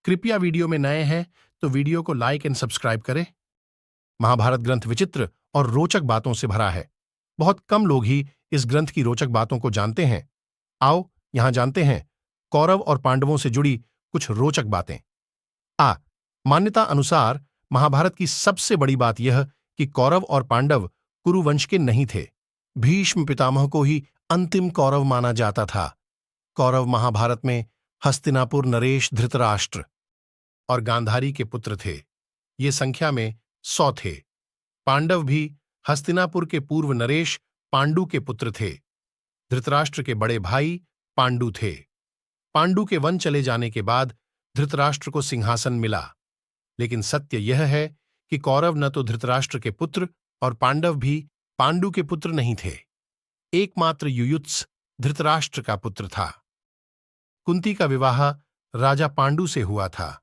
कृपया वीडियो में नए हैं तो वीडियो को लाइक एंड सब्सक्राइब करें। महाभारत ग्रंथ विचित्र और रोचक बातों से भरा है। बहुत कम लोग ही इस ग्रंथ की रोचक बातों को जानते हैं। आओ यहां जानते हैं कौरव और पांडवों से जुड़ी कुछ रोचक बातें। मान्यता अनुसार महाभारत की सबसे बड़ी बात यह कि कौरव और पांडव कुरुवंश के नहीं थे। भीष्म पितामह को ही अंतिम कौरव माना जाता था। कौरव महाभारत में हस्तिनापुर नरेश धृतराष्ट्र और गांधारी के पुत्र थे। ये संख्या में 100 थे। पांडव भी हस्तिनापुर के पूर्व नरेश पांडु के पुत्र थे। धृतराष्ट्र के बड़े भाई पांडु थे। पांडु के वन चले जाने के बाद धृतराष्ट्र को सिंहासन मिला। लेकिन सत्य यह है कि कौरव न तो धृतराष्ट्र के पुत्र और पांडव भी पांडु के पुत्र नहीं थे। एकमात्र युयुत्स धृतराष्ट्र का पुत्र था। कुंती का विवाह राजा पांडु से हुआ था।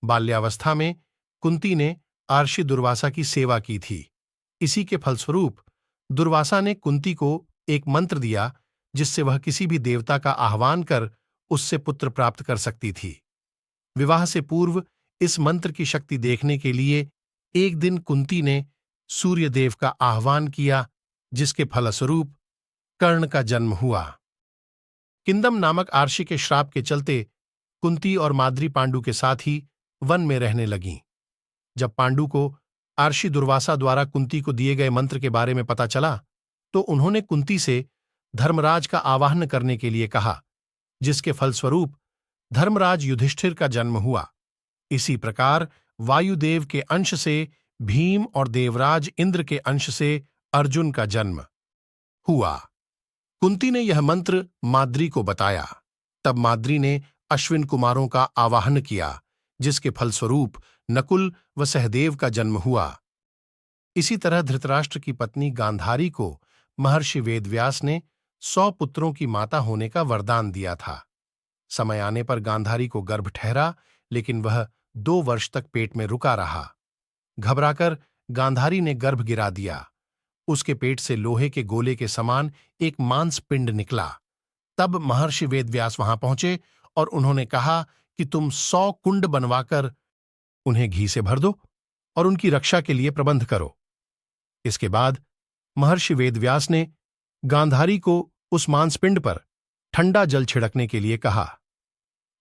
बाल्यावस्था में कुंती ने आर्षि दुर्वासा की सेवा की थी। इसी के फलस्वरूप दुर्वासा ने कुंती को एक मंत्र दिया जिससे वह किसी भी देवता का आह्वान कर उससे पुत्र प्राप्त कर सकती थी। विवाह से पूर्व इस मंत्र की शक्ति देखने के लिए एक दिन कुंती ने सूर्यदेव का आह्वान किया, जिसके फलस्वरूप कर्ण का जन्म हुआ। किंदम नामक आर्षि के श्राप के चलते कुंती और माद्री पांडु के साथ ही वन में रहने लगीं। जब पांडु को आर्षि दुर्वासा द्वारा कुंती को दिए गए मंत्र के बारे में पता चला तो उन्होंने कुंती से धर्मराज का आवाहन करने के लिए कहा, जिसके फलस्वरूप धर्मराज युधिष्ठिर का जन्म हुआ। इसी प्रकार वायुदेव के अंश से भीम और देवराज इंद्र के अंश से अर्जुन का जन्म हुआ। कुंती ने यह मंत्र माद्री को बताया। तब माद्री ने अश्विन कुमारों का आवाहन किया, जिसके फलस्वरूप नकुल व सहदेव का जन्म हुआ। इसी तरह धृतराष्ट्र की पत्नी गांधारी को महर्षि वेदव्यास ने 100 पुत्रों की माता होने का वरदान दिया था। समय आने पर गांधारी को गर्भ ठहरा, लेकिन वह 2 वर्ष तक पेट में रुका रहा। घबराकर गांधारी ने गर्भ गिरा दिया। उसके पेट से लोहे के गोले के समान एक मांस पिंड निकला। तब महर्षि वेदव्यास वहां पहुंचे और उन्होंने कहा कि तुम 100 कुंड बनवाकर उन्हें घी से भर दो और उनकी रक्षा के लिए प्रबंध करो। इसके बाद महर्षि वेदव्यास ने गांधारी को उस मांसपिंड पर ठंडा जल छिड़कने के लिए कहा।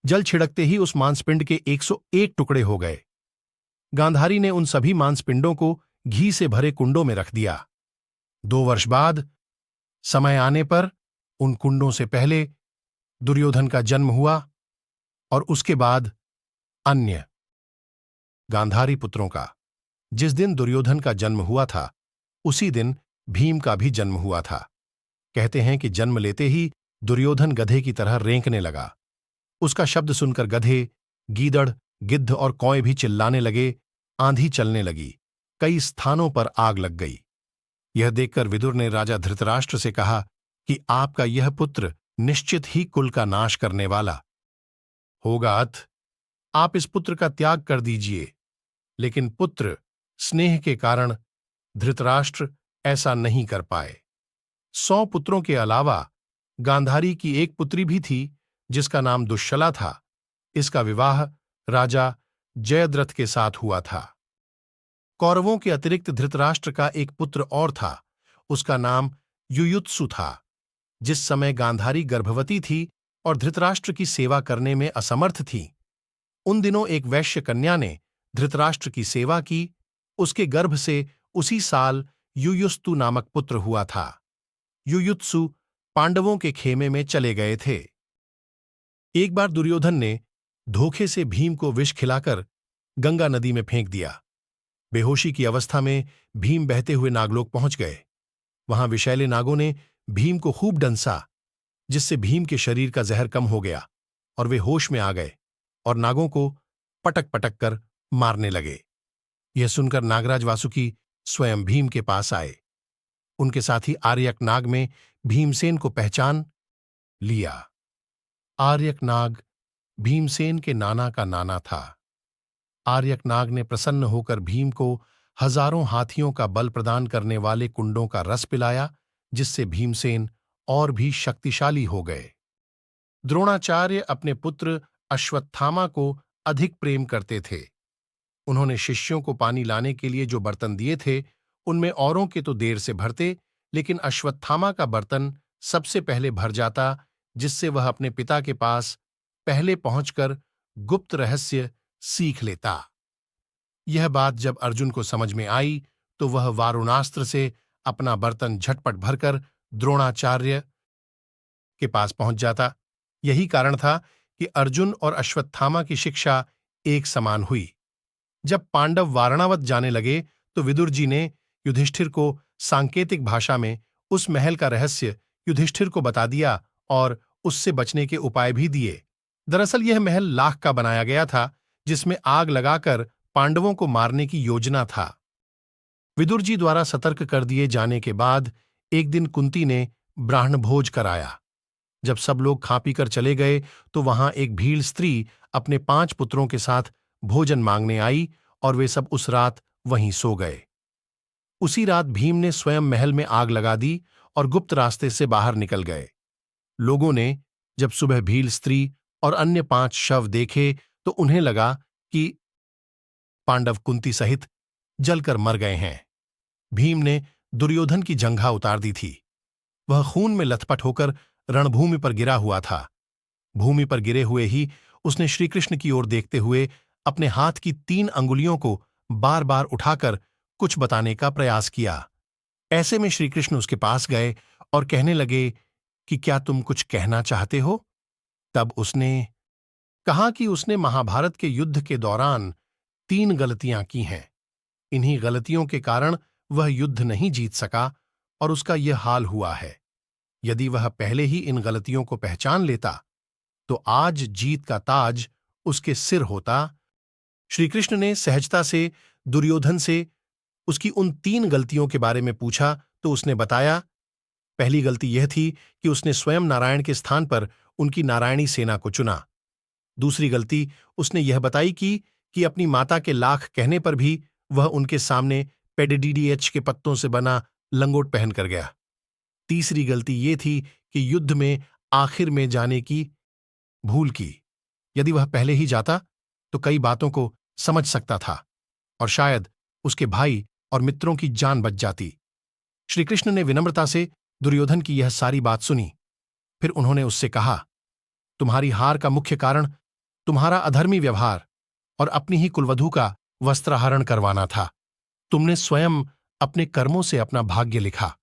जल छिड़कते ही उस मांसपिंड के 101 टुकड़े हो गए। गांधारी ने उन सभी मांसपिंडों को घी से भरे कुंडों में रख दिया। 2 वर्ष बाद समय आने पर उन कुंडों से पहले दुर्योधन का जन्म हुआ और उसके बाद अन्य गांधारी पुत्रों का। जिस दिन दुर्योधन का जन्म हुआ था उसी दिन भीम का भी जन्म हुआ था। कहते हैं कि जन्म लेते ही दुर्योधन गधे की तरह रेंकने लगा। उसका शब्द सुनकर गधे, गीदड़, गिद्ध और कौए भी चिल्लाने लगे। आंधी चलने लगी। कई स्थानों पर आग लग गई। यह देखकर विदुर ने राजा धृतराष्ट्र से कहा कि आपका यह पुत्र निश्चित ही कुल का नाश करने वाला होगा। अतः आप इस पुत्र का त्याग कर दीजिए। लेकिन पुत्र स्नेह के कारण धृतराष्ट्र ऐसा नहीं कर पाए। 100 पुत्रों के अलावा गांधारी की एक पुत्री भी थी जिसका नाम दुश्शला था। इसका विवाह राजा जयद्रथ के साथ हुआ था। कौरवों के अतिरिक्त धृतराष्ट्र का एक पुत्र और था। उसका नाम युयुत्सु था। जिस समय गांधारी गर्भवती थी और धृतराष्ट्र की सेवा करने में असमर्थ थी, उन दिनों एक वैश्य कन्या ने धृतराष्ट्र की सेवा की। उसके गर्भ से उसी साल युयुत्सु नामक पुत्र हुआ था। युयुत्सु पांडवों के खेमे में चले गए थे। एक बार दुर्योधन ने धोखे से भीम को विष खिलाकर गंगा नदी में फेंक दिया। बेहोशी की अवस्था में भीम बहते हुए नागलोक पहुंच गए। वहां विषैले नागों ने भीम को खूब डंसा, जिससे भीम के शरीर का जहर कम हो गया और वे होश में आ गए और नागों को पटक पटक कर मारने लगे। यह सुनकर नागराज वासुकी स्वयं भीम के पास आए। उनके साथी आर्यक नाग में भीमसेन को पहचान लिया। आर्यक नाग भीमसेन के नाना का नाना था। आर्यक नाग ने प्रसन्न होकर भीम को हजारों हाथियों का बल प्रदान करने वाले कुंडों का रस पिलाया, जिससे भीमसेन और भी शक्तिशाली हो गए। द्रोणाचार्य अपने पुत्र अश्वत्थामा को अधिक प्रेम करते थे। उन्होंने शिष्यों को पानी लाने के लिए जो बर्तन दिए थे, उनमें औरों के तो देर से भरते, लेकिन अश्वत्थामा का बर्तन सबसे पहले भर जाता, जिससे वह अपने पिता के पास पहले पहुंचकर गुप्त रहस्य सीख लेता। यह बात जब अर्जुन को समझ में आई, तो वह वारुणास्त्र से अपना बर्तन झटपट भरकर द्रोणाचार्य के पास पहुंच जाता। यही कारण था कि अर्जुन और अश्वत्थामा की शिक्षा एक समान हुई। जब पांडव वारणावत जाने लगे, तो विदुर जी ने युधिष्ठिर को सांकेतिक भाषा में उस महल का रहस्य युधिष्ठिर को बता दिया और उससे बचने के उपाय भी दिए। दरअसल यह महल लाख का बनाया गया था, जिसमें आग लगाकर पांडवों को मारने की योजना था। विदुर जी द्वारा सतर्क कर दिए जाने के बाद एक दिन कुंती ने ब्राह्मणभोज कराया। जब सब लोग खा पी कर चले गए, तो वहां एक भील स्त्री अपने 5 पुत्रों के साथ भोजन मांगने आई और वे सब उस रात वहीं सो गए। उसी रात भीम ने स्वयं महल में आग लगा दी और गुप्त रास्ते से बाहर निकल गए। लोगों ने जब सुबह भील स्त्री और अन्य 5 शव देखे, तो उन्हें लगा कि पांडव कुंती सहित जलकर मर गए हैं। भीम ने दुर्योधन की जंघा उतार दी थी। वह खून में लथपथ होकर रणभूमि पर गिरा हुआ था। भूमि पर गिरे हुए ही उसने श्रीकृष्ण की ओर देखते हुए अपने हाथ की 3 अंगुलियों को बार बार उठाकर कुछ बताने का प्रयास किया। ऐसे में श्रीकृष्ण उसके पास गए और कहने लगे कि क्या तुम कुछ कहना चाहते हो? तब उसने कहा कि उसने महाभारत के युद्ध के दौरान 3 गलतियां की हैं। इन्हीं गलतियों के कारण वह युद्ध नहीं जीत सका और उसका यह हाल हुआ है। यदि वह पहले ही इन गलतियों को पहचान लेता, तो आज जीत का ताज उसके सिर होता। श्रीकृष्ण ने सहजता से दुर्योधन से उसकी उन 3 गलतियों के बारे में पूछा, तो उसने बताया। पहली गलती यह थी कि उसने स्वयं नारायण के स्थान पर उनकी नारायणी सेना को चुना। दूसरी गलती उसने यह बताई कि अपनी माता के लाख कहने पर भी वह उनके सामने पेडिडीडीएच के पत्तों से बना लंगोट पहनकर गया। तीसरी गलती ये थी कि युद्ध में आखिर में जाने की भूल की। यदि वह पहले ही जाता, तो कई बातों को समझ सकता था और शायद उसके भाई और मित्रों की जान बच जाती। श्रीकृष्ण ने विनम्रता से दुर्योधन की यह सारी बात सुनी। फिर उन्होंने उससे कहा, तुम्हारी हार का मुख्य कारण तुम्हारा अधर्मी व्यवहार और अपनी ही कुलवधू का वस्त्रहरण करवाना था। तुमने स्वयं अपने कर्मों से अपना भाग्य लिखा।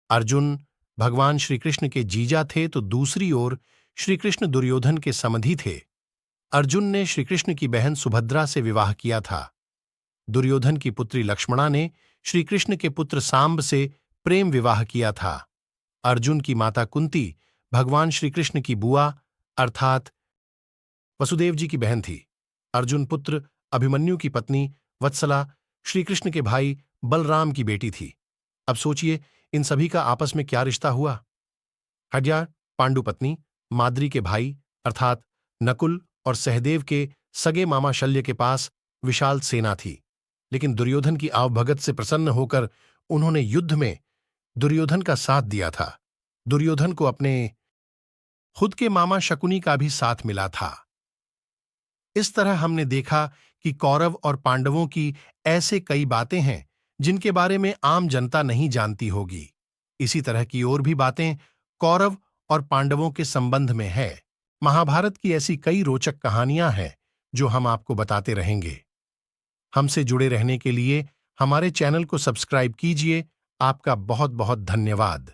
अर्जुन भगवान श्रीकृष्ण के जीजा थे, तो दूसरी ओर श्रीकृष्ण दुर्योधन के समधी थे। अर्जुन ने श्रीकृष्ण की बहन सुभद्रा से विवाह किया था। दुर्योधन की पुत्री लक्ष्मणा ने श्रीकृष्ण के पुत्र सांब से प्रेम विवाह किया था। अर्जुन की माता कुंती भगवान श्रीकृष्ण की बुआ अर्थात वसुदेव जी की बहन थी। अर्जुन पुत्र अभिमन्यु की पत्नी वत्सला श्रीकृष्ण के भाई बलराम की बेटी थी। अब सोचिए, इन सभी का आपस में क्या रिश्ता हुआ। हड्या पांडु पत्नी माद्री के भाई अर्थात नकुल और सहदेव के सगे मामा शल्य के पास विशाल सेना थी, लेकिन दुर्योधन की आवभगत से प्रसन्न होकर उन्होंने युद्ध में दुर्योधन का साथ दिया था। दुर्योधन को अपने खुद के मामा शकुनी का भी साथ मिला था। इस तरह हमने देखा कि कौरव और पांडवों की ऐसे कई बातें हैं जिनके बारे में आम जनता नहीं जानती होगी। इसी तरह की और भी बातें कौरव और पांडवों के संबंध में है। महाभारत की ऐसी कई रोचक कहानियां हैं जो हम आपको बताते रहेंगे। हमसे जुड़े रहने के लिए हमारे चैनल को सब्सक्राइब कीजिए। आपका बहुत बहुत धन्यवाद।